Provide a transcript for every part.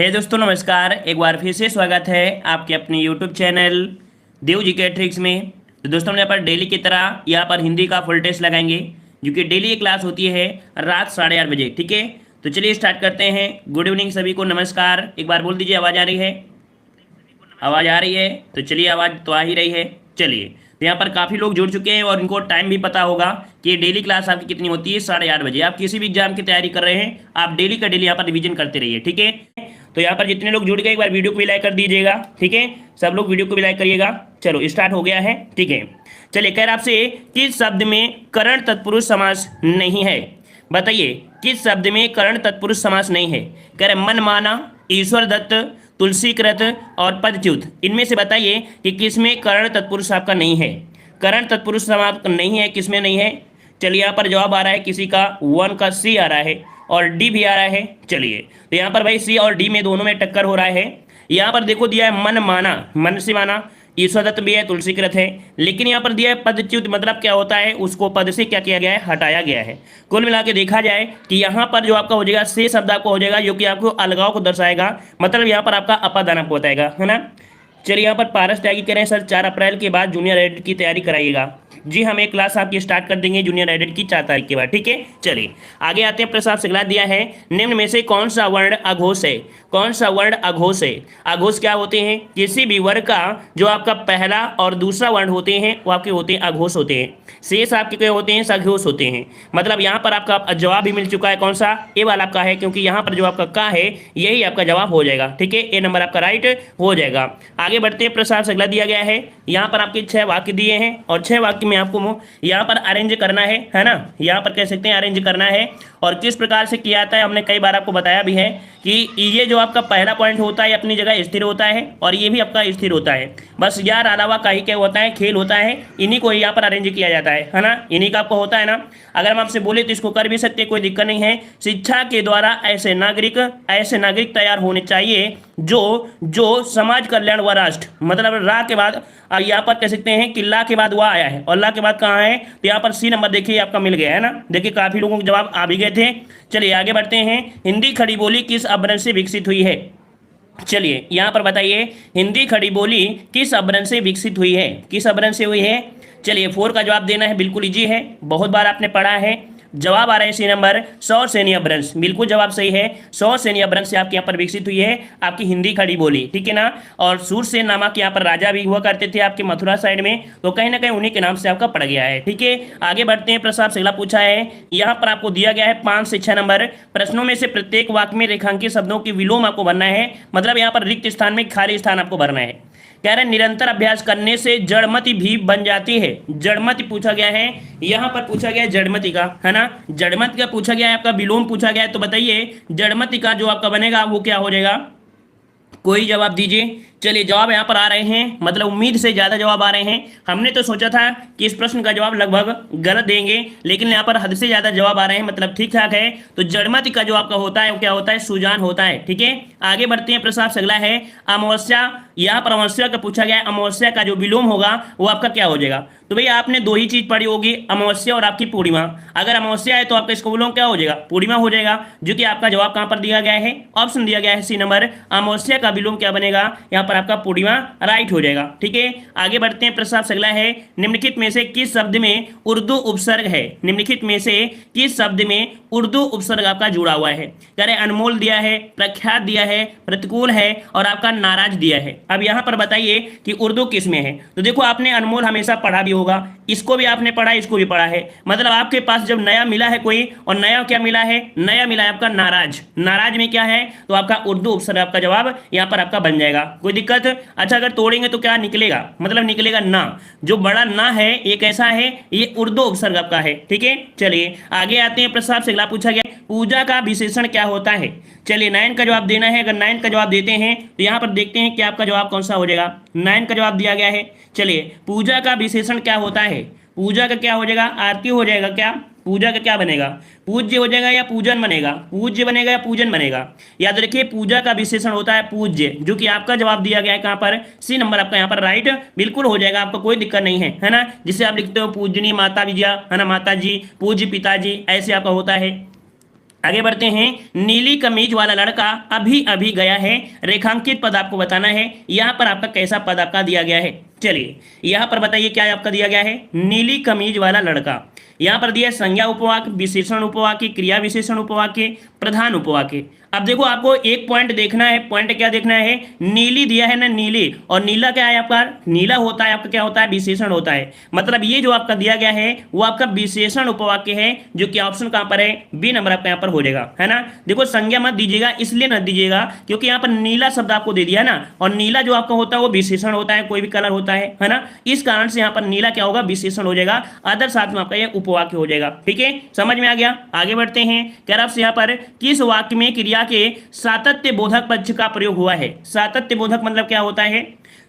हे दोस्तों नमस्कार। एक बार फिर से स्वागत है आपके अपने यूट्यूब चैनल देव जी के ट्रिक्स में। तो दोस्तों हम यहाँ पर डेली की तरह यहाँ पर हिंदी का फुल टेस्ट लगाएंगे, जो कि डेली क्लास होती है रात 8:30 बजे। ठीक है, तो चलिए स्टार्ट करते हैं। गुड इवनिंग सभी को, नमस्कार। एक बार बोल दीजिए आवाज़ आ रही है? आवाज़ आ रही है? तो चलिए, आवाज़ तो आ ही रही है। चलिए, तो यहाँ पर काफ़ी लोग जुड़ चुके हैं और इनको टाइम भी पता होगा कि डेली क्लास आपकी कितनी होती है, 8:30 बजे। आप किसी भी एग्जाम की तैयारी कर रहे हैं, आप डेली का डेली यहाँ पर रिवीजन करते रहिए। ठीक है, तो यहाँ पर जितने लोग जुड़ गए एक बार वीडियो को भी लाइक कर दीजिएगा। ठीक है, सब लोग वीडियो को भी लाइक करिएगा। चलो स्टार्ट हो गया है। ठीक है, चलिए कह रहा आपसे किस शब्द में करण तत्पुरुष समास नहीं है? बताइए किस शब्द में करण तत्पुरुष समास नहीं है? कह रहे मनमाना, ईश्वर दत्त, तुलसीकृत और पदच्युत। इनमें से बताइए कि किसमें करण तत्पुरुष आपका नहीं है। करण तत्पुरुष समास नहीं है, किसमें नहीं है? चलिए यहाँ पर जवाब आ रहा है किसी का 1 का सी आ रहा है और डी भी आ रहा है। चलिए, तो यहाँ पर भाई सी और डी में दोनों में टक्कर हो रहा है। यहाँ पर देखो दिया है मन माना, मन से माना, ईश्वर दत्त भी है, तुलसीकृत है, लेकिन यहाँ पर दिया है पदच्युत। मतलब क्या होता है, उसको पद से क्या किया गया है, हटाया गया है। कुल मिला के देखा जाए कि यहाँ पर जो आपका हो जाएगा से शब्द आपको हो जाएगा, जो कि आपको अलगाव को दर्शाएगा। मतलब यहाँ पर आपका अपादान आपको बताएगा, है ना। चलिए यहाँ पर पारस त्यागी कह रहे हैं सर 4 अप्रैल के बाद जूनियर एडिट की तैयारी कराइएगा। जी हम एक क्लास आपकी स्टार्ट कर देंगे जूनियर एडिट की 4 तारीख के बाद। ठीक है, चलिए आगे आते हैं। प्रसाद सिगला दिया है निम्न में से कौन सा वर्ण अघोष है? कौन सा वर्ण अघोष है? अघोष क्या होते हैं? किसी भी वर्ग का जो आपका पहला और दूसरा वर्ण होते हैं वो आपके होते हैं अघोष होते हैं। शेष आपके क्या होते हैं, सघोष होते हैं। मतलब यहाँ पर आपका जवाब भी मिल चुका है, कौन सा? ए वाला आपका है, क्योंकि यहाँ पर जो आपका का है यही आपका जवाब हो जाएगा। ठीक है, ए नंबर आपका राइट हो जाएगा। आगे बढ़ते हैं। प्रसाद सिगला दिया गया है, यहाँ पर आपके 6 वाक्य दिए हैं और 6 वाक्य में आपको यहाँ पर अरेंज करना है ना। यहाँ पर कह सकते हैं अरेंज करना है। और किस प्रकार से किया जाता है हमने कई बार आपको बताया भी है कि ये जो आपका पहला पॉइंट होता है अपनी जगह स्थिर होता है और ये भी आपका स्थिर होता है। बस यार अलावा का ही क्या होता है, खेल होता है। इन्हीं को यहाँ पर अरेंज किया जाता है ना। इन्हीं का आपको होता है ना। अगर हम आपसे बोले तो इसको कर भी सकते, कोई दिक्कत नहीं है। शिक्षा के द्वारा ऐसे नागरिक तैयार होने चाहिए जो समाज कल्याण व राष्ट्र, मतलब रा के बाद यहाँ पर कह सकते हैं कि ला के बाद वह आया है और ला के बाद कहाँ है, तो यहाँ पर सी नंबर देखिए आपका मिल गया है ना। देखिए काफी लोगों के जवाब आ भी गए थे। चलिए आगे बढ़ते हैं। हिंदी खड़ी बोली किस अपभ्रंश से विकसित हुई है? चलिए यहाँ पर बताइए हिंदी खड़ी बोली किस अपभ्रंश से विकसित हुई है? किस अपभ्रंश से हुई है? चलिए 4 का जवाब देना है, बिल्कुल इजी है, बहुत बार आपने पढ़ा है। जवाब आ रहे हैं सी नंबर सौरसेनी अपभ्रंश। बिल्कुल जवाब सही है, सौरसेनी अपभ्रंश से आपके यहाँ पर विकसित हुई है आपकी हिंदी खड़ी बोली। ठीक है ना। और सूरसेन नामक यहाँ पर राजा भी हुआ करते थे आपके मथुरा साइड में, तो कहीं ना कहीं उन्हीं के नाम से आपका पड़ गया है। ठीक है, आगे बढ़ते हैं। प्रसाद सिगला पूछा है, यहाँ पर आपको दिया गया है 5 से 6 नंबर प्रश्नों में से प्रत्येक वाक्य में रेखांकित शब्दों की विलोम आपको भरना है। मतलब यहाँ पर रिक्त स्थान में खाली स्थान आपको भरना है। कह रहे निरंतर अभ्यास करने से जड़मति भी बन जाती है। जड़मति पूछा गया है, यहाँ पर पूछा गया है जड़मति का, है ना। जड़मति का पूछा गया है, आपका विलोम पूछा गया है। तो बताइए जड़मति का जो आपका बनेगा वो क्या हो जाएगा? कोई जवाब दीजिए। चलिए जवाब यहाँ पर आ रहे हैं, मतलब उम्मीद से ज़्यादा जवाब आ रहे हैं। हमने तो सोचा था कि इस प्रश्न का जवाब लगभग गलत देंगे, लेकिन यहाँ पर हद से ज़्यादा जवाब आ रहे हैं, मतलब ठीक ठाक है। तो जड़मति का जो आपका होता है वो क्या होता है? सुजान होता है। ठीक है, आगे बढ़ते हैं। प्रसाद अगला है अमावस्या। यहाँ पर अमावस्या का पूछा गया है, अमावस्या का जो विलोम होगा वो आपका क्या हो जाएगा? तो भैया आपने 2 ही चीज पढ़ी होगी, अमावस्या और आपकी पूर्णिमा। अगर अमावस्या है तो आपका इसका विलोम क्या हो जाएगा? पूर्णिमा हो जाएगा, जो कि आपका जवाब कहाँ पर दिया गया है? ऑप्शन दिया गया है सी नंबर। अमावस्या का विलोम क्या बनेगा? यहाँ पर आपका पूर्णिमा राइट हो जाएगा। ठीक है, आगे बढ़ते हैं। प्रसाद अगला है निम्नलिखित में से किस शब्द में उर्दू उपसर्ग है? निम्नलिखित में से किस शब्द में उर्दू उपसर्ग आपका जुड़ा हुआ है? कह रहे अनमोल दिया है, प्रख्यात दिया है, प्रतिकूल है और आपका नाराज दिया है। अब यहाँ पर बताइए कि उर्दू किस में है? तो देखो आपने अनमोल हमेशा पढ़ा भी होगा, इसको भी आपने पढ़ा, इसको भी पढ़ा है। मतलब आपके पास जब नया मिला है कोई, और नया क्या मिला है? नया मिला है आपका नाराज। नाराज में क्या है? तो आपका उर्दू उपसर्ग आपका जवाब यहाँ पर आपका बन जाएगा। कोई दिक्कत? अच्छा अगर तोड़ेंगे तो क्या निकलेगा? मतलब निकलेगा ना। जो बड़ा ना है ये कैसा है? ये उर्दू उपसर्ग आपका है। ठीक है, चलिए आगे आते हैं। प्रसाद से अगला पूछा गया पूजा का विशेषण क्या होता है? चलिए 9 का जवाब देना है। अगर 9 का जवाब देते हैं तो यहाँ पर देखते हैं कि आपका जवाब कौन सा हो जाएगा। 9 का जवाब दिया गया है। चलिए पूजा का विशेषण क्या होता है? पूजा का क्या हो जाएगा? आरती हो जाएगा क्या? पूजा का क्या बनेगा? पूज्य हो जाएगा या पूजन बनेगा? पूज्य बनेगा या पूजन बनेगा? याद रखिए पूजा का विशेषण होता है पूज्य, जो कि आपका जवाब दिया गया है कहाँ पर? सी नंबर आपका यहाँ पर राइट बिल्कुल हो जाएगा, आपको कोई दिक्कत नहीं है ना। जिसे आप लिखते हो पूजनी माता विजया, है ना, माता जी, पूज्य पिताजी, ऐसे आपका होता है। आगे बढ़ते हैं। नीली कमीज वाला लड़का अभी अभी गया है, रेखांकित पद आपको बताना है। यहाँ पर आपका कैसा पद आपका दिया गया है, चलिए यहाँ पर बताइए क्या आपका दिया गया है। नीली कमीज वाला लड़का, यहाँ पर दिया संज्ञा उपवाक्य, विशेषण उपवाक्य, क्रिया विशेषण उपवाक्य, प्रधान उपवाक्य। अब देखो आपको एक पॉइंट देखना है, पॉइंट क्या देखना है, नीली दिया है ना, नीली, और नीला क्या है आपका, नीला होता है आपका क्या होता है, विशेषण होता है। मतलब ये जो आपका दिया गया है वो आपका विशेषण उपवाक्य है, जो कि ऑप्शन कहां पर है, बी नंबर आपका यहाँ पर हो जाएगा, है ना। देखो संज्ञा मत दीजिएगा, इसलिए मत दीजिएगा क्योंकि यहाँ पर नीला शब्द आपको दे दिया ना, और नीला जो आपका होता है वो विशेषण होता है, कोई भी कलर होता है ना। इस कारण से यहाँ पर नीला क्या होगा, विशेषण हो जाएगा, अदर साथ में आपका ये उपवाक्य हो जाएगा। ठीक है, समझ में आ गया। आगे बढ़ते हैं। कह रहा यहाँ पर किस वाक्य में क्रिया के सातत्य बोधक पक्ष का प्रयोग हुआ है। सातत्य बोधक मतलब क्या होता है,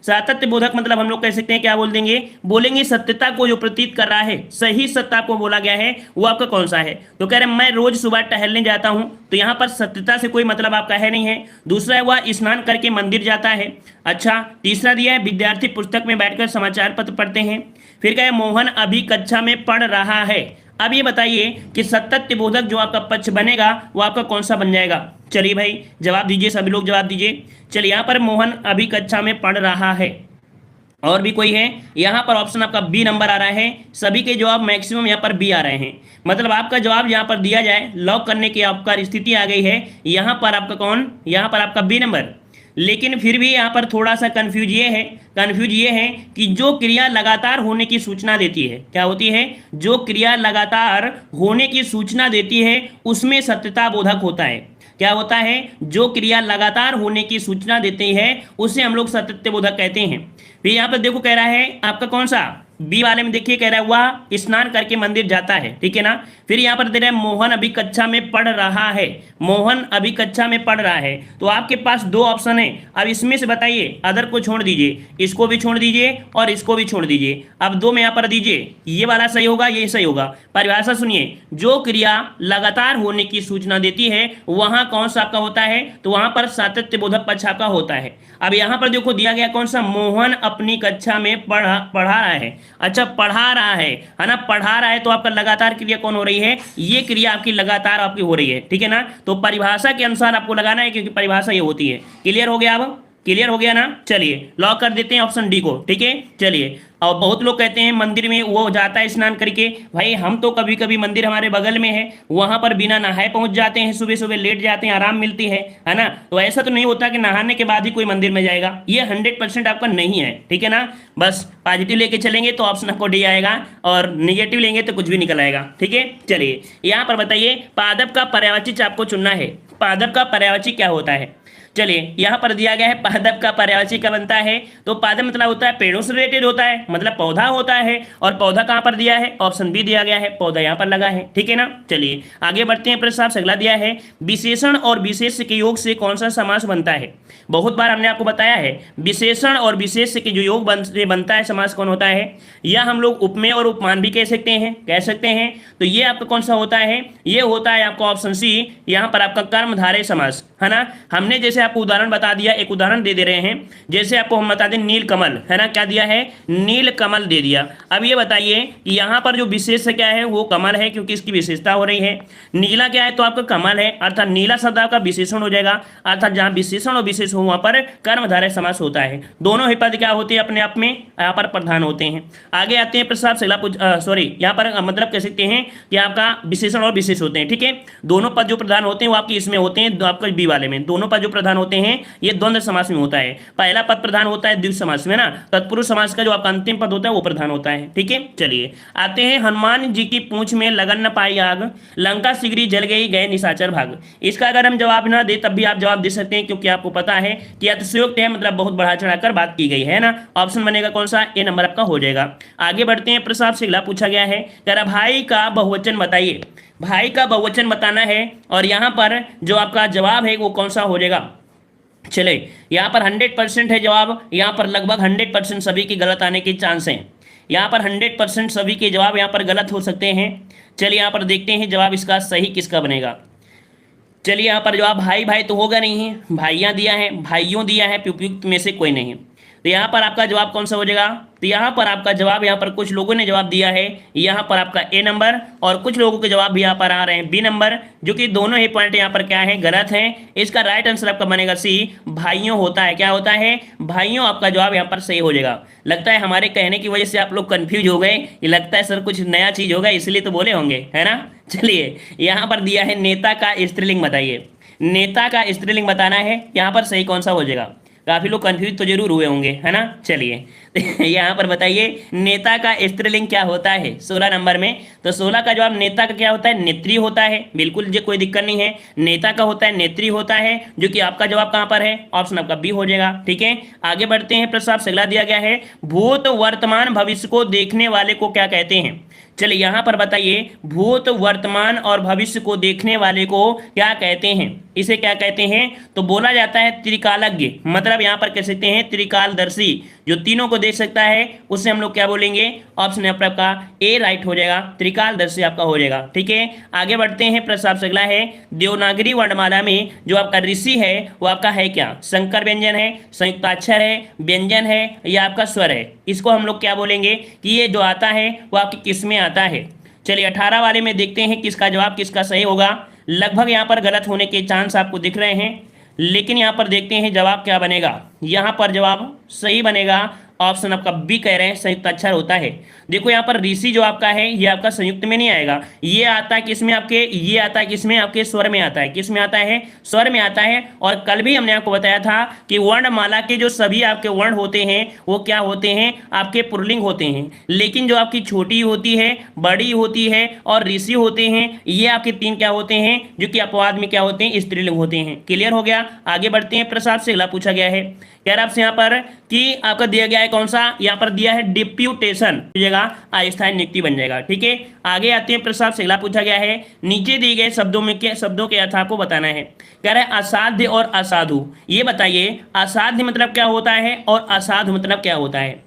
सातत्य बोधक मतलब हम लोग कह सकते हैं क्या बोल देंगे, बोलेंगे सत्यता को जो प्रतीत कर रहा है, सही सत्ता को बोला गया है, वो आपका कौन सा है। तो कह रहे हैं मैं रोज सुबह टहलने जाता हूं, तो यहां पर सत्यता से कोई मतलब आपका है नहीं है। दूसरा है वह स्नान करके मंदिर जाता है। अच्छा, तीसरा दिया है विद्यार्थी पुस्तक में बैठकर समाचार पत्र पढ़ते हैं। फिर कहे मोहन अभी कक्षा में पढ़ रहा है। अब ये बताइए कि सतत्य बोधक जो आपका पक्ष बनेगा वो आपका कौन सा बन जाएगा। चलिए भाई जवाब दीजिए, सभी लोग जवाब दीजिए। चलिए यहाँ पर मोहन अभी कक्षा में पढ़ रहा है। और भी कोई है, यहाँ पर ऑप्शन आपका बी नंबर आ रहा है। सभी के जवाब मैक्सिमम यहाँ पर बी आ रहे हैं, मतलब आपका जवाब यहाँ पर दिया जाए, लॉक करने की आपका स्थिति आ गई है। यहाँ पर आपका कौन, यहाँ पर आपका बी नंबर। लेकिन फिर भी यहाँ पर थोड़ा सा कंफ्यूज ये है कि जो क्रिया लगातार होने की सूचना देती है, क्या होती है, जो क्रिया लगातार होने की सूचना देती है उसमें सत्यता बोधक होता है। क्या होता है, जो क्रिया लगातार होने की सूचना देती है उसे हम लोग सत्य बोधक कहते हैं। फिर यहाँ पर देखो कह रहा है आपका कौन सा, बी वाले में देखिए कह रहा है वह स्नान करके मंदिर जाता है, ठीक है ना। फिर यहाँ पर दे रहा है मोहन अभी कक्षा में पढ़ रहा है, मोहन अभी कक्षा में पढ़ रहा है। तो आपके पास दो ऑप्शन है, अब इसमें से बताइए, अदर को छोड़ दीजिए, इसको भी छोड़ दीजिए और इसको भी छोड़ दीजिए। अब दो में यहाँ पर दीजिए, ये वाला सही होगा, ये सही होगा। परिभाषा सुनिए, जो क्रिया लगातार होने की सूचना देती है वहां कौन सा आपका होता है, तो वहां पर सातत्य बोधक पक्ष आपका होता है। अब यहाँ पर देखो दिया गया कौन सा, मोहन अपनी कक्षा में पढ़ा रहा है। अच्छा, पढ़ा रहा है ना, पढ़ा रहा है, तो आपका लगातार क्रिया कौन हो रही है, ये क्रिया आपकी लगातार आपकी हो रही है, ठीक है ना। तो परिभाषा के अनुसार आपको लगाना है, क्योंकि परिभाषा ये होती है। क्लियर हो गया, अब क्लियर हो गया ना। चलिए लॉक कर देते हैं ऑप्शन डी को, ठीक है। चलिए, और बहुत लोग कहते हैं मंदिर में वो जाता है स्नान करके, भाई हम तो कभी कभी मंदिर हमारे बगल में है, वहां पर बिना नहाए पहुंच जाते हैं, सुबह सुबह लेट जाते हैं, आराम मिलती है ना। तो ऐसा तो नहीं होता कि नहाने के बाद ही कोई मंदिर में जाएगा, ये 100% आपका नहीं है, ठीक है ना। बस पॉजिटिव लेके चलेंगे तो ऑप्शन आपको डी आएगा, और निगेटिव लेंगे तो कुछ भी निकल आएगा, ठीक है। चलिए यहाँ पर बताइए, पादप का पर्यायवाची आपको चुनना है। पादप का पर्यायवाची क्या होता है, चलिए यहाँ पर दिया गया है पादप का पर्यायवाची क्या बनता है, तो पादप मतलब होता है पेड़ों से रिलेटेड होता है, मतलब पौधा होता है। और पौधा कहाँ पर दिया है, ऑप्शन बी दिया गया है, पौधा यहाँ पर लगा है, ठीक है ना। चलिए आगे बढ़ते हैं। प्रश्न साहब अगला दिया है, विशेषण और विशेष्य के योग से कौन सा समास बनता है। बहुत बार हमने आपको बताया है, विशेषण और विशेष्य के जो योग बनता है समास कौन होता है, या हम लोग उपमेय और उपमान भी कह सकते हैं। तो ये आपका कौन सा होता है, ये होता है आपका ऑप्शन सी, यहाँ पर आपका कर्मधारय समास, है ना। हमने जैसे आपको उदाहरण बता दिया, एक उदाहरण दे रहे हैं, जैसे आपको हम बता दें नील कमल, है ना, क्या दिया है, नील कमल दे दिया। अब ये बताइए कि यहाँ पर जो विशेष क्या है वो कमल है, क्योंकि इसकी विशेषता हो रही है। नीला क्या है, तो आपका कमल है, अर्थात नीला शब्द आपका विशेषण हो जाएगा, अर्थात जहाँ विशेषण और विशेष हो वहां पर कर्मधारय समास होता है। दोनों ही पद क्या होते हैं, अपने आप में यहाँ पर प्रधान होते हैं। आगे आते हैं प्रश्न से सॉरी, यहाँ पर मतलब कह सकते हैं कि आपका विशेषण और विशेष होते हैं, ठीक है। दोनों पद जो प्रधान होते हैं वो आपके इसमें होते हैं, आपका बी वाले में दोनों पद जो प्रधान होते हैं ये द्वंद्व समास में होता है। पहला पद प्रधान होता है द्वितीय समास में ना, तत्पुरुष समास का जो आपका अंतिम पद होता है वो प्रधान होता है, ठीक है। चलिए आते हैं, हनुमान जी की पूंछ में लगन न पाई आग, लंका शीघ्र जल गई गए निशाचर भाग। इसका अगर हम जवाब ना दे तब भी आप जवाब दे सकते हैं, क्योंकि आपको पता है कि अतिशयोक्त है, मतलब बहुत बढ़ा चढ़ाकर बात की गई है ना। ऑप्शन बनेगा कौन सा, ए नंबर आपका हो जाएगा। आगे बढ़ते हैं। प्रसाद से अगला पूछा गया है, तेरा भाई का बहुवचन बताइए। भाई का बहुवचन बताना है, और यहाँ पर जो आपका जवाब है वो कौन सा हो जाएगा। चले यहाँ पर 100% है जवाब, यहाँ पर लगभग 100% सभी के गलत आने के चांस हैं। यहाँ पर 100% सभी के जवाब यहाँ पर गलत हो सकते हैं। चलिए यहाँ पर देखते हैं जवाब इसका सही किसका बनेगा। चलिए यहाँ पर जवाब भाई भाई तो होगा नहीं है, भाइयाँ दिया है, भाइयों दिया है, उपयुक्त में से कोई नहीं। तो यहाँ पर आपका जवाब कौन सा हो जाएगा? तो यहाँ पर आपका जवाब, यहाँ पर कुछ लोगों ने जवाब दिया है यहाँ पर आपका ए नंबर, और कुछ लोगों के जवाब भी यहाँ पर आ रहे हैं बी नंबर, जो कि दोनों ही पॉइंट यहाँ पर क्या है, गलत है। इसका राइट आंसर आपका बनेगा सी, भाइयों होता है। क्या होता है? भाइयों। आपका जवाब यहाँ पर सही हो जाएगा। लगता है हमारे कहने की वजह से आप लोग कंफ्यूज हो गए, ये लगता है सर कुछ नया चीज होगा इसलिए तो बोले होंगे, है ना। चलिए, यहाँ पर दिया है नेता का स्त्रीलिंग बताइए। नेता का स्त्रीलिंग बताना है, यहाँ पर सही कौन सा हो जाएगा? काफी लोग कंफ्यूज तो जरूर हुए होंगे, है ना। चलिए यहाँ पर बताइए नेता का स्त्रीलिंग क्या होता है 16 नंबर में। तो 16 का जवाब नेता का क्या होता है? नेत्री होता है। बिल्कुल जी, कोई दिक्कत नहीं है। नेता का होता है नेत्री होता है, जो कि आपका जवाब कहाँ पर है? ऑप्शन आपका बी हो जाएगा। ठीक है, आगे बढ़ते हैं। प्रश्न आपसे अगला दिया गया है, भूत वर्तमान भविष्य को देखने वाले को क्या कहते हैं? चलिए यहाँ पर बताइए, भूत वर्तमान और भविष्य को देखने वाले को क्या कहते हैं? इसे क्या कहते हैं? तो बोला जाता है त्रिकालज्ञ। मतलब यहाँ पर कह सकते हैं त्रिकालदर्शी, जो तीनों को देख सकता है उससे हम लोग क्या बोलेंगे? ऑप्शन आपका ए राइट हो जाएगा, त्रिकालदर्शी आपका हो जाएगा। ठीक है, आगे बढ़ते हैं। प्रश्न आपसे अगला है, देवनागरी वर्णमाला में जो आपका ऋषि है वो आपका है क्या? संकर व्यंजन है, संयुक्ताक्षर है, व्यंजन है, या आपका स्वर है? इसको हम लोग क्या बोलेंगे कि ये जो आता है वो आपकी किस में आता है? चलिए 18 वाले में देखते हैं किसका जवाब किसका सही होगा। लगभग यहाँ पर गलत होने के चांस आपको दिख रहे हैं, लेकिन यहाँ पर देखते हैं जवाब क्या बनेगा। यहाँ पर जवाब सही बनेगा, ऑप्शन आपका बी कह रहे हैं, संयुक्त अक्षर होता है। देखो यहाँ पर ऋषि जो आपका है ये आपका संयुक्त में नहीं आएगा, ये आता है किसमें आपके? ये आता है किसमें? आपके स्वर में आता है। किसमें आता है? स्वर में आता है। और कल भी हमने आपको बताया था कि वर्णमाला के जो सभी आपके वर्ण होते हैं वो क्या होते हैं? आपके पुल्लिंग होते हैं। लेकिन जो आपकी छोटी होती है, बड़ी होती है और ऋषि होते हैं, ये आपके तीन क्या होते हैं? जो कि अपवाद में क्या होते हैं? स्त्रीलिंग होते हैं। क्लियर हो गया? आगे बढ़ते हैं। प्रश्न आपसे अगला पूछा गया है, यार आपसे यहाँ पर कि आपका दिया गया है कौन सा? यहाँ पर दिया है डिप्यूटेशन, जगह अस्थायी नियुक्ति बन जाएगा। ठीक है, आगे आते हैं। प्रश्न आपसे अगला पूछा गया है, नीचे दिए गए शब्दों के अर्थ आपको बताना है। कह रहे हैं असाध्य और असाधु, ये बताइए असाध्य मतलब क्या होता है और असाधु मतलब क्या होता है?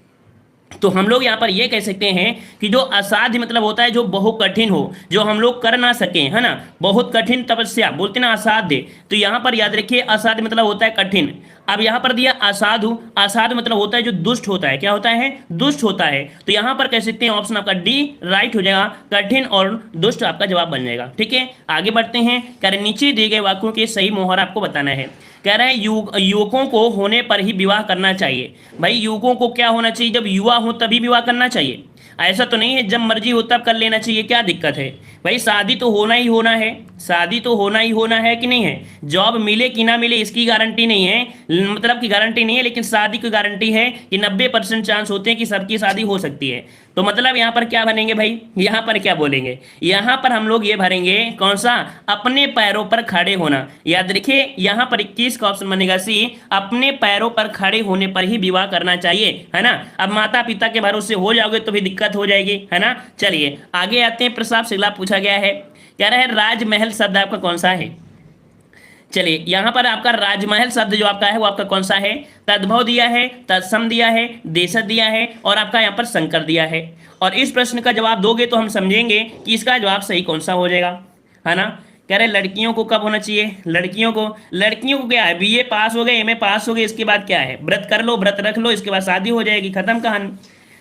तो हम लोग यहाँ पर ये कह सकते हैं कि जो असाध्य मतलब होता है जो बहुत कठिन हो, जो हम लोग कर ना सके, है ना, बहुत कठिन तपस्या बोलते ना असाध्य। तो यहाँ पर याद रखिए असाध्य मतलब होता है कठिन। अब यहाँ पर दिया असाधु, असाधु मतलब होता है जो दुष्ट होता है। क्या होता है? दुष्ट होता है। तो यहाँ पर कह सकते हैं ऑप्शन आपका डी राइट हो जाएगा, कठिन और दुष्ट आपका जवाब बन जाएगा। ठीक है, आगे बढ़ते हैं। कह रहे नीचे दिए गए वाक्यों के सही मोहर आपको बताना है। कह रहे हैं युवकों को होने पर ही विवाह करना चाहिए। भाई युवकों को क्या होना चाहिए? जब युवा हो तभी विवाह करना चाहिए। ऐसा तो नहीं है जब मर्जी हो तब कर लेना चाहिए। क्या दिक्कत है भाई? शादी तो होना ही होना है, शादी तो होना ही होना है कि नहीं है? जॉब मिले कि ना मिले इसकी गारंटी नहीं है, मतलब की गारंटी नहीं है, लेकिन शादी की गारंटी है कि 90% चांस होते हैं कि सबकी शादी हो सकती है। तो मतलब यहाँ पर क्या बनेंगे भाई? यहाँ पर क्या बोलेंगे? यहाँ पर हम लोग ये भरेंगे कौन सा? अपने पैरों पर खड़े होना। याद रखिए यहाँ पर 21 का ऑप्शन बनेगा सी, अपने पैरों पर खड़े होने पर ही विवाह करना चाहिए, है ना। अब माता पिता के भरोसे हो जाओगे तो भी दिक्कत हो जाएगी, है ना। चलिए आगे आते हैं। प्रश्न आपसे अगला पूछा गया है, कह रहा है राजमहल शब्द आपका कौन सा है? चलिए यहाँ पर आपका राजमहल शब्द जो आपका है वो आपका कौन सा है? तद्भव दिया है, तत्सम दिया है, देशज दिया है और आपका यहाँ पर संकर दिया है। और इस प्रश्न का जवाब दोगे तो हम समझेंगे कि इसका जवाब सही कौन सा हो जाएगा, है ना। कह रहे लड़कियों को कब होना चाहिए? लड़कियों को क्या है? बीए पास हो गए, एमए पास हो गए, इसके बाद क्या है? व्रत कर लो, व्रत रख लो, इसके बाद शादी हो जाएगी, खत्म कहानी।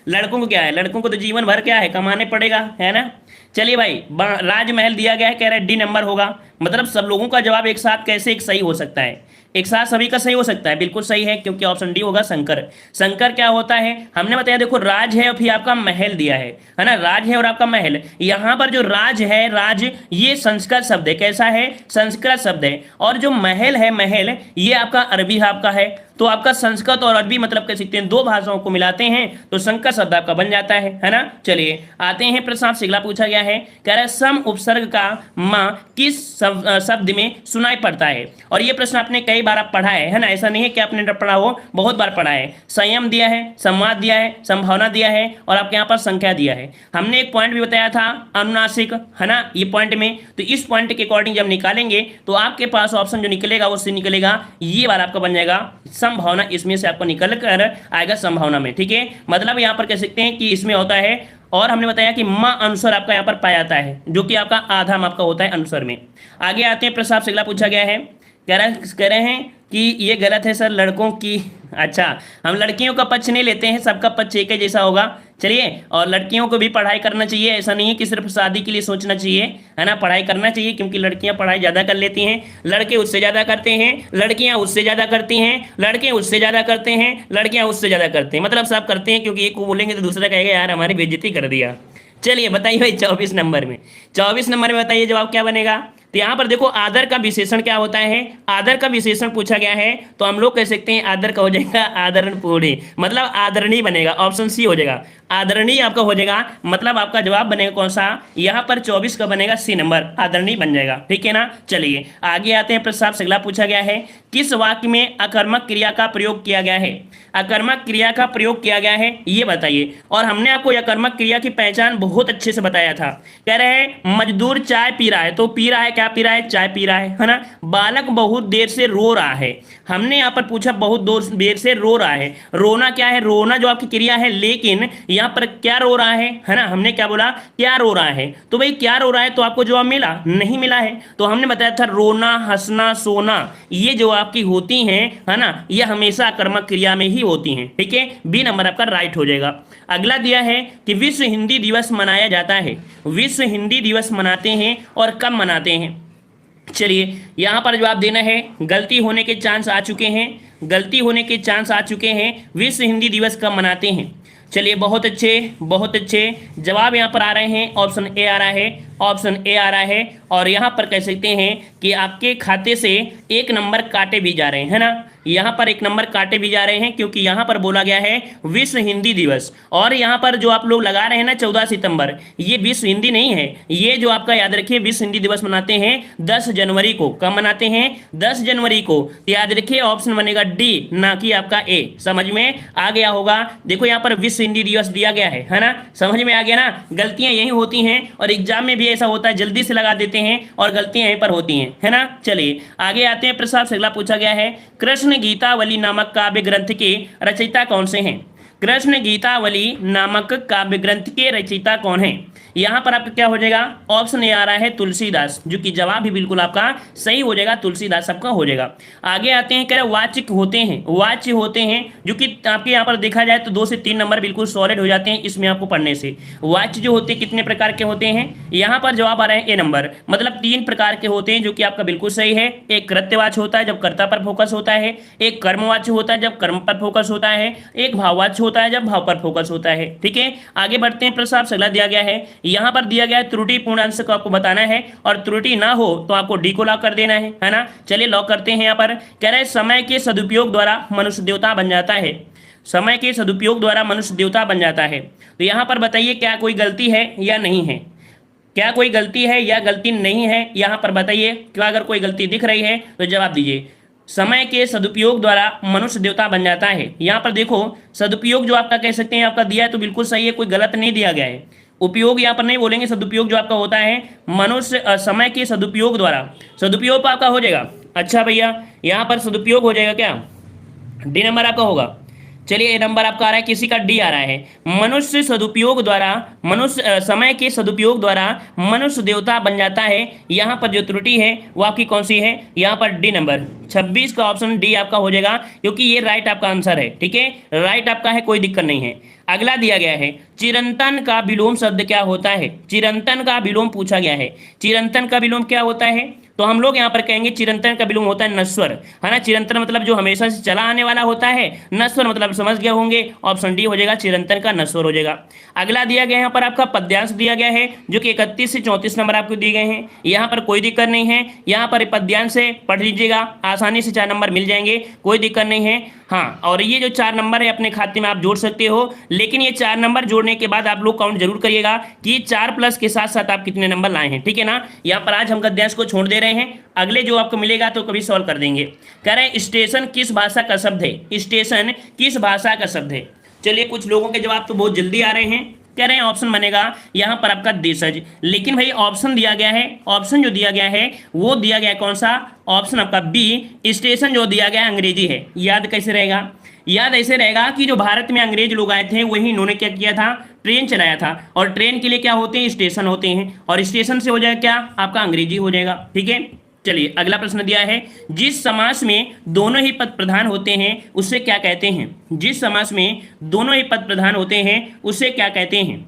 लड़कों को क्या है? लड़कों को तो जीवन भर क्या है? कमाने पड़ेगा, है ना। चलिए भाई राजमहल दिया गया है, कह रहे डी नंबर होगा। मतलब सब लोगों का जवाब एक साथ कैसे एक सही हो सकता है? एक साथ सभी का सही हो सकता है, बिल्कुल सही है, क्योंकि ऑप्शन डी होगा संकर। संकर क्या होता है? हमने बताया देखो राज है और फिर आपका महल दिया है ना। राज है और आपका महल। यहाँ पर जो राज है, राज ये संस्कृत शब्द है। कैसा है? संस्कृत शब्द है। और जो महल है, महल ये आपका अरबी आपका है। तो आपका संस्कृत और अरबी मतलब कह सकते हैं दो भाषाओं को मिलाते हैं तो संकर शब्द आपका बन जाता है ना। चलिए आते हैं। प्रश्न आपसे अगला पूछा गया है, कह रहा है सम उपसर्ग का माँ किस शब्द में सुनाई पड़ता है? और ये प्रश्न आपने कई बार आप पढ़ा है ना, ऐसा नहीं है कि आपने पढ़ा हो, बहुत बार पढ़ा है। संयम दिया है, संवाद दिया है, संभावना दिया है और आपके यहाँ पर संख्या दिया है। हमने एक पॉइंट भी बताया था अनुनासिक, है ना, ये पॉइंट में। तो इस पॉइंट के अकॉर्डिंग जब निकालेंगे तो आपके पास ऑप्शन जो निकलेगा उससे निकलेगा ये वाला आपका बन जाएगा संभावना। इसमें से आपको निकल कर आएगा संभावना में। ठीक है, मतलब यहाँ पर कह सकते हैं कि इसमें होता है। और हमने बताया कि माँ अनुस्वर आपका यहाँ पर पाया जाता है, जो कि आपका आधा आपका होता है अनुस्वर में। आगे आते हैं। प्रश्न आपसे अगला पूछा गया है, कह रहे हैं कि ये गलत है सर, लड़कों की, अच्छा हम लड़कियों का पक्ष नहीं लेते हैं, सबका पक्ष एक ही जैसा होगा। चलिए, और लड़कियों को भी पढ़ाई करना चाहिए, ऐसा नहीं है कि सिर्फ शादी के लिए सोचना चाहिए, है ना, पढ़ाई करना चाहिए, क्योंकि लड़कियां पढ़ाई ज़्यादा कर लेती हैं, लड़के उससे ज़्यादा करते हैं, लड़कियां उससे ज़्यादा करती हैं, लड़के उससे ज़्यादा करते हैं, लड़कियां उससे ज़्यादा करते हैं, मतलब सब करते हैं, क्योंकि एक को बोलेंगे तो दूसरा कहेगा यार हमारी बेइज्जती कर दिया। चलिए बताइए भाई 24 नंबर में, 24 नंबर में बताइए जवाब क्या बनेगा। तो यहाँ पर देखो आदर का विशेषण क्या होता है, आदर का विशेषण पूछा गया है, तो हम लोग कह सकते हैं आदर का हो जाएगा आदरणपूर्ण, मतलब आदरणीय बनेगा, ऑप्शन सी हो जाएगा, आदरणीय आपका हो जाएगा, मतलब आपका जवाब बनेगा कौन सा, यहाँ पर 24 का बनेगा सी नंबर, आदरणीय बन जाएगा। ठीक है ना। चलिए आगे आते हैं, प्रश्न आपसे अगला पूछा गया है, किस वाक्य में अकर्मक क्रिया का प्रयोग किया गया है, अकर्मक क्रिया का प्रयोग किया गया है ये बताइए। और हमने आपको अकर्मक क्रिया की पहचान बहुत अच्छे से बताया था, कह रहे हैं मजदूर चाय पी रहा है, तो पी रहा है, क्या पी रहा है, चाय पी रहा है ना। बालक बहुत देर से रो रहा है, हमने यहाँ पर पूछा बहुत देर से रो रहा है, रोना क्या है, रोना जो आपकी क्रिया है, लेकिन यहाँ पर क्या रो रहा है ना, हमने क्या बोला, क्या रो रहा है, तो भाई क्या रो रहा है, तो आपको जवाब मिला नहीं मिला है, तो हमने बताया था रोना, हंसना, सोना, ये जो आपकी होती हैं, है ना, ये हमेशा कर्मक क्रिया में ही होती हैं। ठीक है, बी नंबर आपका राइट हो जाएगा। अगला दिया है कि विश्व हिंदी दिवस मनाया जाता है, विश्व हिंदी दिवस मनाते हैं और कब मनाते हैं। चलिए यहाँ पर जवाब देना है, गलती होने के चांस आ चुके हैं, गलती होने के चांस आ चुके हैं, विश्व हिंदी दिवस कब मनाते हैं। चलिए बहुत अच्छे, बहुत अच्छे जवाब यहाँ पर आ रहे हैं, ऑप्शन ए आ रहा है, ऑप्शन ए आ रहा है, और यहाँ पर कह सकते हैं कि आपके खाते से 1 नंबर काटे भी जा रहे हैं, है ना, यहाँ पर 1 नंबर काटे भी जा रहे हैं, क्योंकि यहाँ पर बोला गया है विश्व हिंदी दिवस, और यहाँ पर जो आप लोग लगा रहे हैं ना 14 सितंबर, ये विश्व हिंदी नहीं है, ये जो आपका याद रखिए विश्व हिंदी दिवस मनाते हैं 10 जनवरी को, कब मनाते हैं, 10 जनवरी को, तो याद रखिए ऑप्शन बनेगा डी, ना कि आपका ए। समझ में आ गया होगा, देखो यहाँ पर विश्व हिंदी दिवस दिया गया है ना, समझ में आ गया ना। गलतियां यही होती हैं, और एग्जाम में भी ऐसा होता है, जल्दी से लगा देते हैं और गलतियां यहीं पर होती हैं, है ना। चलिए आगे आते हैं, प्रश्न से अगला पूछा गया है, कृष्ण गीतावली नामक काव्य ग्रंथ के रचयिता कौन से हैं, कृष्ण गीतावली नामक काव्य ग्रंथ के रचयिता कौन है। यहाँ पर आपका क्या हो जाएगा, ऑप्शन ए आ रहा है तुलसीदास, जो कि जवाब भी बिल्कुल आपका सही हो जाएगा, तुलसीदास आपका हो जाएगा। आगे आते हैं, कह रहे वाच्य होते हैं, वाच्य होते हैं, जो कि आपके यहाँ पर देखा जाए तो 2 से 3 नंबर बिल्कुल सॉलिड हो जाते हैं इसमें आपको पढ़ने से। वाच्य जो होते हैं कितने प्रकार के होते हैं, यहाँ पर जवाब आ रहा है ए नंबर, मतलब 3 प्रकार के होते हैं, जो कि आपका बिल्कुल सही है। एक कृत्यवाच्य होता है जब कर्ता पर फोकस होता है, एक कर्मवाच्य होता है जब कर्म पर फोकस होता है, एक भाववाच्य होता है जब भाव पर फोकस होता है। ठीक है, आगे बढ़ते हैं, प्रश्न आपसे अगला दिया गया है, यहाँ पर दिया गया है त्रुटिपूर्ण अंश को आपको बताना है, और त्रुटि ना हो तो आपको डी को लॉक कर देना है ना। चलिए लॉक करते हैं। यहाँ पर कह रहे हैं समय के सदुपयोग द्वारा मनुष्य देवता बन जाता है, समय के सदुपयोग द्वारा मनुष्य देवता बन जाता है। तो यहाँ पर बताइए क्या कोई गलती है या नहीं है, क्या कोई गलती है या गलती नहीं है, यहाँ पर बताइए। क्या अगर कोई गलती दिख रही है तो जवाब दीजिए। समय के सदुपयोग द्वारा मनुष्य देवता बन जाता है, यहाँ पर देखो सदुपयोग जो आपका कह सकते हैं आपका दिया है तो बिल्कुल सही है, कोई गलत नहीं दिया गया है। उपयोग यहाँ पर नहीं बोलेंगे, सदुपयोग जो आपका होता है मनुष्य समय के सदुपयोग द्वारा, सदुपयोग पर आपका हो जाएगा। अच्छा भैया यहाँ पर सदुपयोग हो जाएगा क्या, डी नंबर आपका होगा। चलिए ए नंबर आपका आ रहा है, किसी का डी आ रहा है, मनुष्य सदुपयोग द्वारा, मनुष्य समय के सदुपयोग द्वारा मनुष्य देवता बन जाता है। यहाँ पर जो त्रुटि है वो आपकी कौन सी है, यहाँ पर डी नंबर 26 का ऑप्शन डी आपका हो जाएगा, क्योंकि ये राइट आपका आंसर है। ठीक है, राइट आपका है, कोई दिक्कत नहीं है। अगला दिया गया है, चिरंतन का विलोम शब्द क्या होता है, चिरंतन का विलोम पूछा गया है, चिरंतन का विलोम क्या होता है, तो हम लोग यहाँ पर कहेंगे चिरंतन का विलोम होता है नश्वर, है ना। चिरंतन मतलब जो हमेशा से चला आने वाला होता है, नश्वर मतलब समझ गए होंगे, ऑप्शन डी हो जाएगा, चिरंतन का नश्वर हो जाएगा। अगला दिया गया यहाँ पर आपका पद्यांश दिया गया है, जो कि 31 से 34 नंबर आपको दिए गए हैं, यहाँ पर कोई दिक्कत नहीं है, यहाँ पर पद्यांश से पढ़ लीजिएगा, आसानी से 4 नंबर मिल जाएंगे, कोई दिक्कत नहीं है। हाँ, और ये जो 4 नंबर है अपने खाते में आप जोड़ सकते हो, लेकिन ये 4 नंबर जोड़ने के बाद आप लोग काउंट जरूर करिएगा कि 4 प्लस के साथ साथ आप कितने नंबर लाए हैं। ठीक है ना, यहाँ पर आज हम गद्यांश को छोड़ दे रहे हैं, अगले जो आपको मिलेगा तो कभी सॉल्व कर देंगे। कह रहे हैं स्टेशन किस भाषा का शब्द है, स्टेशन किस भाषा का शब्द है। चलिए कुछ लोगों के जवाब तो बहुत जल्दी आ रहे हैं, कह रहे हैं ऑप्शन बनेगा यहाँ पर आपका देशज, लेकिन भाई ऑप्शन दिया गया है, ऑप्शन जो दिया गया है वो दिया गया है कौन सा, ऑप्शन आपका बी, स्टेशन जो दिया गया है अंग्रेजी है। याद कैसे रहेगा, याद ऐसे रहेगा कि जो भारत में अंग्रेज लोग आए थे वही इन्होंने क्या किया था, ट्रेन चलाया था, और ट्रेन के लिए क्या होते हैं, स्टेशन होते हैं, और स्टेशन से हो जाएगा क्या आपका अंग्रेजी हो जाएगा। ठीक है, चलिए अगला प्रश्न दिया है, जिस समास में दोनों ही पद प्रधान होते हैं उसे क्या कहते हैं? जिस समास में दोनों ही पद प्रधान होते हैं उसे क्या कहते हैं?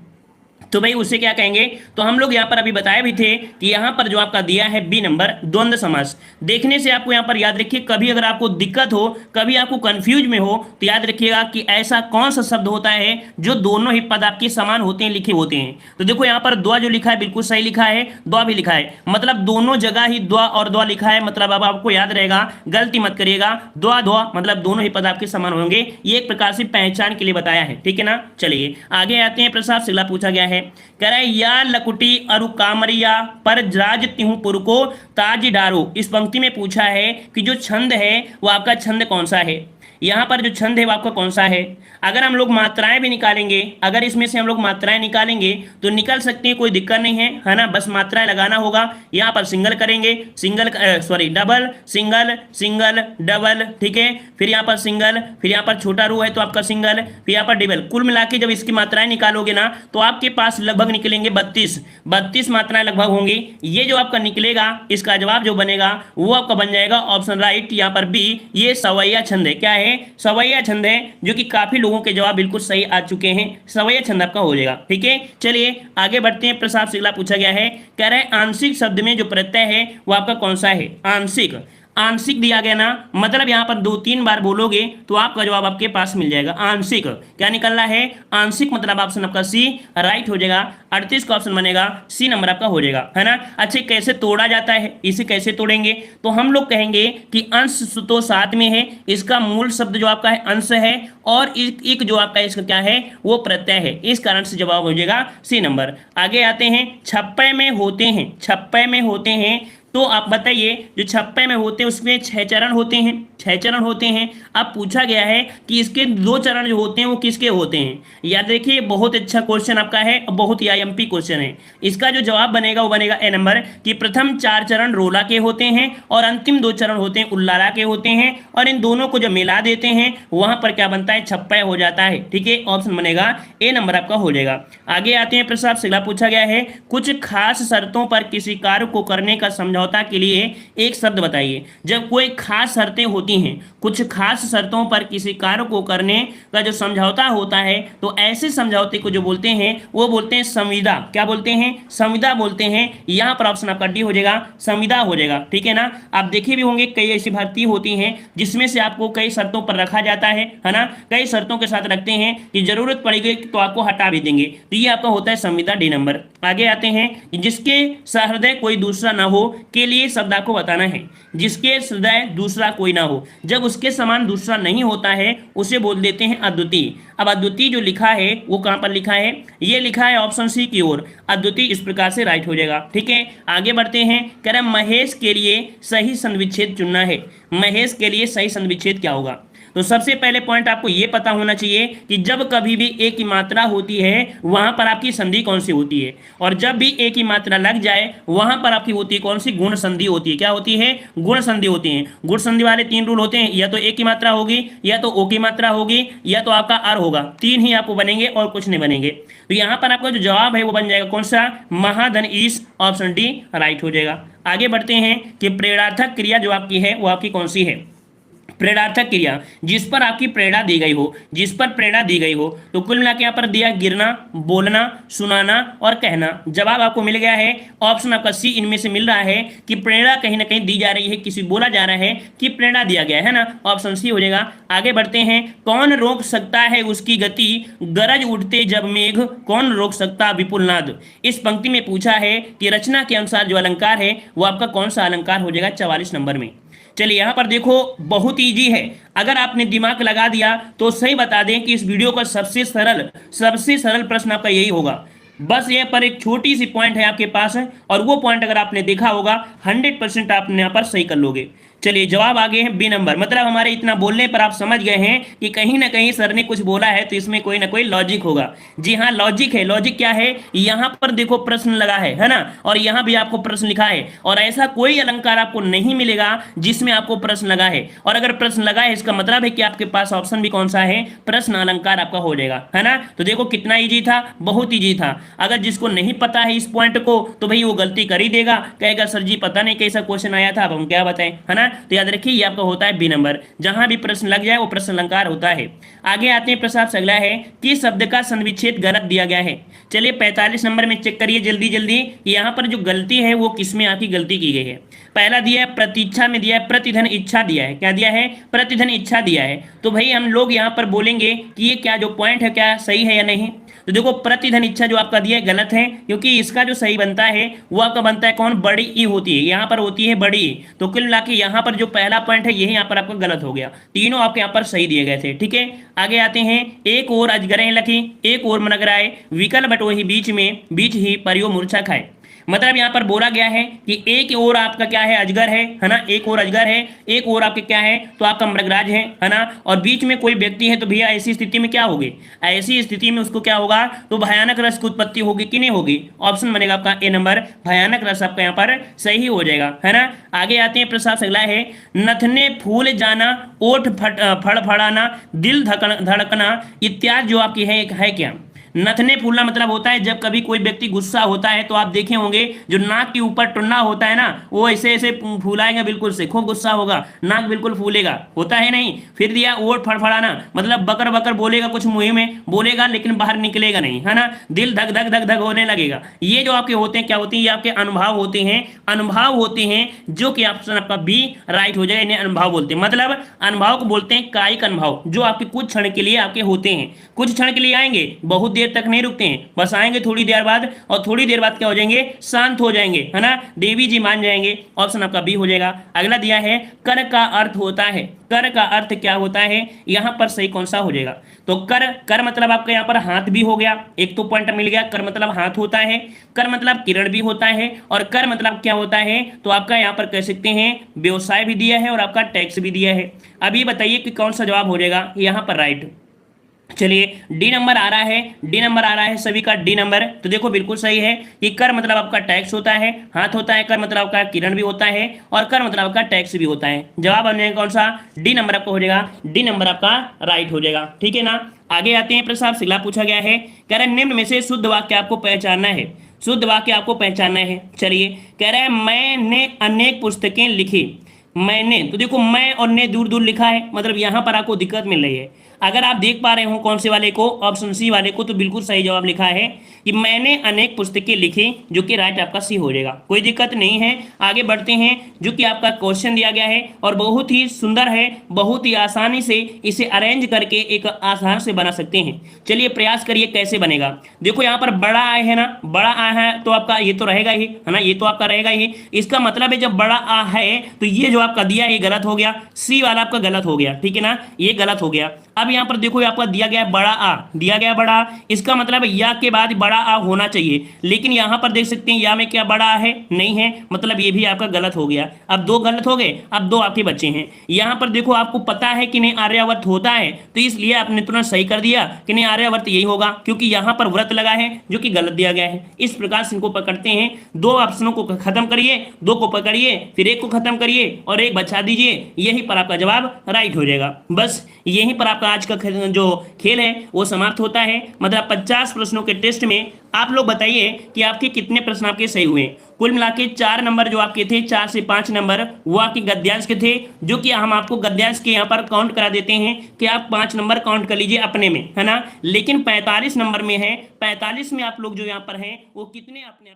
तो भाई उसे क्या कहेंगे? तो हम लोग यहाँ पर अभी बताए भी थे कि यहाँ पर जो आपका दिया है बी नंबर द्वंद्व समास। देखने से आपको यहाँ पर याद रखिए, कभी अगर आपको दिक्कत हो, कभी आपको कंफ्यूज में हो, तो याद रखिएगा कि ऐसा कौन सा शब्द होता है जो दोनों ही पद आपके समान होते हैं, लिखे होते हैं। तो देखो यहाँ पर द्वा जो लिखा है बिल्कुल सही लिखा है, द्वा भी लिखा है, मतलब दोनों जगह ही द्वा और द्वा लिखा है, मतलब अब आपको याद रहेगा, गलती मत करिएगा। द्वा द्वा मतलब दोनों ही पद आपके समान होंगे, ये एक प्रकार से पहचान के लिए बताया है, ठीक है ना। चलिए आगे आते हैं। प्रश्न अगला पूछा गया है, कह रहा है या लकुटी अरु कामरिया पर राज तिहु पुर को ताज डारो। इस पंक्ति में पूछा है कि जो छंद है वो आपका छंद कौन सा है? यहाँ पर जो छंद है वो आपका कौन सा है? अगर हम लोग मात्राएं भी निकालेंगे, अगर इसमें से हम लोग मात्राएं निकालेंगे तो निकल सकती है, कोई दिक्कत नहीं है ना। बस मात्राएं लगाना होगा। यहाँ पर सिंगल करेंगे, single sorry double, single single double, ठीक है। फिर यहाँ पर सिंगल, फिर यहाँ पर छोटा रो है तो आपका सिंगल, फिर यहाँ पर डबल। कुल मिला के जब इसकी मात्राएं निकालोगे ना तो आपके पास लगभग निकलेंगे 32 मात्राएं लगभग होंगी। ये जो आपका निकलेगा, इसका जवाब जो बनेगा वो आपका बन जाएगा ऑप्शन राइट, यहाँ पर बी, ये सवैया छंद है। क्या है? सवैया छंद है, जो कि काफी लोगों के जवाब बिल्कुल सही आ चुके हैं। सवैया छंद आपका हो जाएगा, ठीक है। चलिए आगे बढ़ते हैं। प्रसाद सिगला पूछा गया है, कह रहे हैं आंशिक शब्द में जो प्रत्यय है वो आपका कौन सा है? आंशिक, आंशिक दिया गया ना, मतलब यहां पर 2-3 बार बोलोगे तो आपका जवाब आपके पास मिल जाएगा। आंशिक क्या निकलना है? आंशिक मतलब ऑप्शन आपका सी राइट हो जाएगा। 38 का ऑप्शन बनेगा सी नंबर आपका हो जाएगा, है ना। अच्छा, कैसे तोड़ा जाता है, इसे कैसे तोड़ेंगे? तो हम लोग कहेंगे कि अंश तो साथ में है, इसका मूल शब्द जो आपका है अंश है, और एक जो आपका इसका क्या है वो प्रत्यय है, इस कारण से जवाब हो जाएगा सी नंबर। आगे आते हैं। छप्पे में होते हैं, छप्पे में होते हैं, तो आप बताइए जो छप्पे में होते हैं उसमें 6 चरण होते हैं, 6 चरण होते हैं। अब पूछा गया है कि इसके 2 चरण जो होते हैं वो किसके होते हैं? याद रखिए, बहुत अच्छा क्वेश्चन आपका है, बहुत ही आईएमपी क्वेश्चन है। इसका जो जवाब बनेगा वो बनेगा ए नंबर, कि प्रथम 4 चरण रोला के होते हैं और अंतिम 2 चरण होते हैं उल्लारा के होते हैं, और इन दोनों को जब मिला देते हैं वहां पर क्या बनता है? छप्पा हो जाता है, ठीक है। ऑप्शन बनेगा ए नंबर आपका हो जाएगा। आगे आते हैं। प्रश्न आपसे अगला पूछा गया है, कुछ खास शर्तों पर किसी कार्य को करने का समझौता के लिए एक शब्द बताइए। जब कोई खास शर्तें होती हैं, कुछ खास शर्तों पर किसी कार्य को करने का जो समझौता होता है, तो ऐसे समझौते को जो बोलते हैं वो बोलते हैं संविदा। क्या बोलते हैं? संविदा बोलते हैं। यहां पर ऑप्शन आपका डी हो जाएगा, संविदा हो जाएगा, ठीक है ना। आप देखे भी होंगे कई ऐसी भर्ती होती हैं जिसमें से आपको कई शर्तों पर रखा जाता है ना, कई शर्तों के साथ रखते हैं कि जरूरत पड़ेगी तो आपको हटा भी देंगे, तो ये आपका होता है संविदा, डी नंबर। आगे आते हैं। जिसके सहृदय कोई दूसरा ना हो के लिए शब्द आपको बताना है। जिसके हृदय दूसरा कोई ना हो, जब उसके समान दूसरा नहीं होता है उसे बोल देते हैं अद्वितीय। अब अद्वितीय जो लिखा है वो कहां पर लिखा है? ये लिखा है ऑप्शन सी की ओर, अद्वितीय इस प्रकार से राइट हो जाएगा, ठीक है। आगे बढ़ते हैं। कह रहे महेश के लिए सही संविच्छेद चुनना है। महेश के लिए सही संविच्छेद क्या होगा? तो सबसे पहले पॉइंट आपको यह पता होना चाहिए कि जब कभी भी एक ही मात्रा होती है वहां पर आपकी संधि कौन सी होती है, और जब भी एक ही मात्रा लग जाए वहां पर आपकी होती है कौन सी? गुण संधि होती है। क्या होती है? गुण संधि होती है। गुण संधि वाले 3 रूल होते हैं, या तो एक ही मात्रा होगी, या तो ओ की मात्रा होगी, या तो आपका आर होगा। 3 ही आपको बनेंगे और कुछ नहीं बनेंगे। तो यहां पर आपका जो जवाब है वो बन जाएगा कौन सा? महाधन ईश, ऑप्शन डी राइट हो जाएगा। आगे बढ़ते हैं कि प्रेरणार्थक क्रिया जो आपकी है वो आपकी कौन सी है? प्रेरणार्थक क्रिया, जिस पर आपकी प्रेरणा दी गई हो, जिस पर प्रेरणा दी गई हो। तो कुल मिला के यहाँ पर दिया गिरना, बोलना, सुनाना और कहना। जवाब आपको मिल गया है ऑप्शन आपका सी, इनमें से मिल रहा है कि प्रेरणा कहीं ना कहीं दी जा रही है, किसी बोला जा रहा है कि प्रेरणा दिया गया है ना, ऑप्शन सी हो जाएगा। आगे बढ़ते हैं। कौन रोक सकता है उसकी गति, गरज उठते जब मेघ, कौन रोक सकता विपुल नाद। इस पंक्ति में पूछा है कि रचना के अनुसार जो अलंकार है वो आपका कौन सा अलंकार हो जाएगा 44 नंबर में। चलिए यहाँ पर देखो, बहुत इजी है, अगर आपने दिमाग लगा दिया तो सही बता दें कि इस वीडियो का सबसे सरल प्रश्न आपका यही होगा। बस ये पर एक छोटी सी पॉइंट है आपके पास है, और वो पॉइंट अगर आपने देखा होगा 100% आपने यहाँ पर सही कर लोगे। चलिए जवाब आगे है बी नंबर। मतलब हमारे इतना बोलने पर आप समझ गए हैं कि कहीं ना कहीं सर ने कुछ बोला है तो इसमें कोई ना कोई लॉजिक होगा। जी हाँ, लॉजिक है। लॉजिक क्या है, यहां पर देखो प्रश्न लगा है ना, और यहां भी आपको प्रश्न लिखा है, और ऐसा कोई अलंकार आपको नहीं मिलेगा जिसमें आपको प्रश्न लगा है। और अगर प्रश्न लगा है इसका मतलब है कि आपके पास ऑप्शन भी कौन सा है, प्रश्न अलंकार आपका हो जाएगा, है ना। तो देखो कितना इजी था, बहुत इजी था। अगर जिसको नहीं पता है इस पॉइंट को तो भाई वो गलती कर ही देगा, कहेगा सर जी पता नहीं कैसा क्वेश्चन आया था, अब हम क्या बताएं, है ना। तो याद रखिए ये आपका होता है बी नंबर, जहां भी प्रश्न लग जाए वो प्रश्न अलंकार होता है। आगे आते हैं प्रश्न आपसे अगला है कि शब्द का संविच्छेद गलत दिया गया है। चलिए 45 नंबर में चेक करिए जल्दी जल्दी, यहाँ पर जो गलती है वो किसमें आपकी गलती की गई है। पहला दिया है प्रतीक्षा में, दिया है प्रतिधन इच्छा, दिया है क्या, दिया है प्रतिधन इच्छा दिया है। तो भाई हम लोग यहाँ पर बोलेंगे कि ये क्या जो पॉइंट है क्या सही है या नहीं। तो देखो प्रतिधन इच्छा जो आपका दिया है गलत है, क्योंकि इसका जो सही बनता है वो आपका बनता है कौन, बड़ी ई होती है, यहाँ पर होती है बड़ी ई। तो कुल मिला के यहाँ पर जो पहला पॉइंट है यही यहाँ पर आपका गलत हो गया, तीनों आपके यहाँ पर सही दिए गए थे, ठीक है। आगे आते हैं, एक और अजगरें लखी एक और मनगराए, विकल बटोही बीच में बीच ही परियो मूर्छा खाए। मतलब यहाँ पर बोला गया है कि एक और आपका क्या है, अजगर है ना, एक और अजगर है, एक और आपके क्या है तो आपका मृगराज है ना, और बीच में कोई व्यक्ति है। तो भैया ऐसी स्थिति में क्या होगी, ऐसी स्थिति में उसको क्या होगा, तो भयानक रस की उत्पत्ति होगी कि नहीं होगी। ऑप्शन बनेगा आपका ए नंबर, भयानक रस आपका यहाँ पर सही हो जाएगा, है ना। आगे आते हैं प्रश्न अगला है, नथने फूल जाना, ओठ फड़फड़ाना, दिल धड़कना इत्यादि जो आपकी है क्या। नथने फूलना मतलब होता है जब कभी कोई व्यक्ति गुस्सा होता है तो आप देखे होंगे जो नाक के ऊपर टुन्ना होता है ना, वो ऐसे ऐसे फूलाएगा, बिल्कुल से खूब गुस्सा होगा, नाक बिल्कुल फूलेगा, होता है नहीं। फिर दिया ओठ फड़फड़ाना, मतलब बकर बकर बोलेगा, कुछ मुंह में बोलेगा लेकिन बाहर निकलेगा नहीं, है ना। दिल धक धक धक धक होने लगेगा। ये जो आपके होते हैं क्या होते हैं, ये आपके अनुभव होते हैं, अनुभव होते हैं, जो कि ऑप्शन आपका बी राइट हो जाएगा। इन्हें अनुभव बोलते हैं, मतलब अनुभव को बोलते हैं कायिक अनुभव, जो आपके कुछ क्षण के लिए आपके होते हैं, कुछ क्षण के लिए आएंगे, बहुत देर तक नहीं रुकते हैं, बस आएंगे थोड़ी देर बाद, और थोड़ी देर बाद क्या हो जाएंगे, शांत हो जाएंगे, है ना, देवी जी मान जाएंगे। ऑप्शन आपका बी हो जाएगा। अगला दिया है कर का अर्थ होता है, कर का अर्थ क्या होता है, यहां पर सही कौन सा हो जाएगा। तो कर मतलब आपका यहाँ पर हाथ भी हो गया, एक तो पॉइंट मिल गया, कर मतलब हाथ होता है, कर मतलब किरण भी होता है, और कर मतलब क्या होता है तो आपका यहाँ पर कह सकते हैं व्यवसाय भी दिया है और आपका टैक्स भी दिया है। अब ये बताइए कि कौन सा जवाब हो जाएगा यहाँ पर राइट। चलिए डी नंबर आ रहा है, डी नंबर आ रहा है सभी का, डी नंबर। तो देखो बिल्कुल सही है कि कर मतलब आपका टैक्स होता है, हाथ होता है, कर मतलब आपका किरण भी होता है, और कर मतलब आपका टैक्स भी होता है। जवाब बनेगा कौन सा, डी नंबर आपका हो जाएगा, डी नंबर आपका राइट हो जाएगा, ठीक है ना। आगे आते हैं प्रश्न आपसे अगला पूछा गया है, कह रहे निम्न में से शुद्ध वाक्य आपको पहचानना है, शुद्ध वाक्य आपको पहचानना है। चलिए कह रहे हैं मैंने अनेक पुस्तकें लिखी, मैंने, तो देखो मैं और ने दूर दूर लिखा है, मतलब यहां पर आपको दिक्कत मिल रही है। अगर आप देख पा रहे हो कौन से वाले को, ऑप्शन सी वाले को, तो बिल्कुल सही जवाब लिखा है कि मैंने अनेक पुस्तकें लिखी, जो कि राइट आपका सी हो जाएगा, कोई दिक्कत नहीं है। आगे बढ़ते हैं, जो कि आपका क्वेश्चन दिया गया है और बहुत ही सुंदर है, बहुत ही आसानी से इसे अरेंज करके एक आसान से बना सकते हैं। चलिए प्रयास करिए कैसे बनेगा। देखो यहाँ पर बड़ा आ है ना, बड़ा आ है तो आपका ये तो रहेगा ही, है ना, ये तो आपका रहेगा ही। इसका मतलब है जब बड़ा आ है तो ये जो आपका दिया है गलत हो गया, सी वाला आपका गलत हो गया, ठीक है ना, ये गलत हो गया। अब यहाँ पर देखो आपका दिया गया है बड़ा आ, दिया गया बड़ा आ, इसका मतलब है या के बाद बड़ा आ होना चाहिए, लेकिन यहाँ पर देख सकते हैं या में क्या बड़ा आ है, नहीं है, मतलब ये भी आपका गलत हो गया। अब दो गलत हो गए, अब दो आपके बच्चे हैं। यहाँ पर देखो आपको पता है कि नहीं आर्यावर्त होता है, तो इसलिए आपने तुरंत सही कर दिया कि नहीं आर्यावर्त यही होगा, क्योंकि यहाँ पर व्रत लगा है जो कि गलत दिया गया है। इस प्रकार से इनको पकड़ते हैं, दो ऑप्शनों को खत्म करिए, दो को पकड़िए, फिर एक को खत्म करिए और एक बचा दीजिए, यही पर आपका जवाब राइट हो जाएगा। बस यहीं पर आपका आज का जो खेल है वो समाप्त होता है। मतलब 50 प्रश्नों के टेस्ट में आप लोग बताइए कि आपके कितने प्रश्न आपके सही हुए। कुल मिला के 4 नंबर जो आपके थे, 4 से 5 नंबर वो आपके गद्यांश के थे, जो कि हम आपको गद्यांश के यहाँ पर काउंट करा देते हैं कि आप 5 नंबर काउंट कर लीजिए अपने में, है ना। लेकिन 45 नंबर में है, 45 में आप लोग जो यहाँ पर हैं वो कितने अपने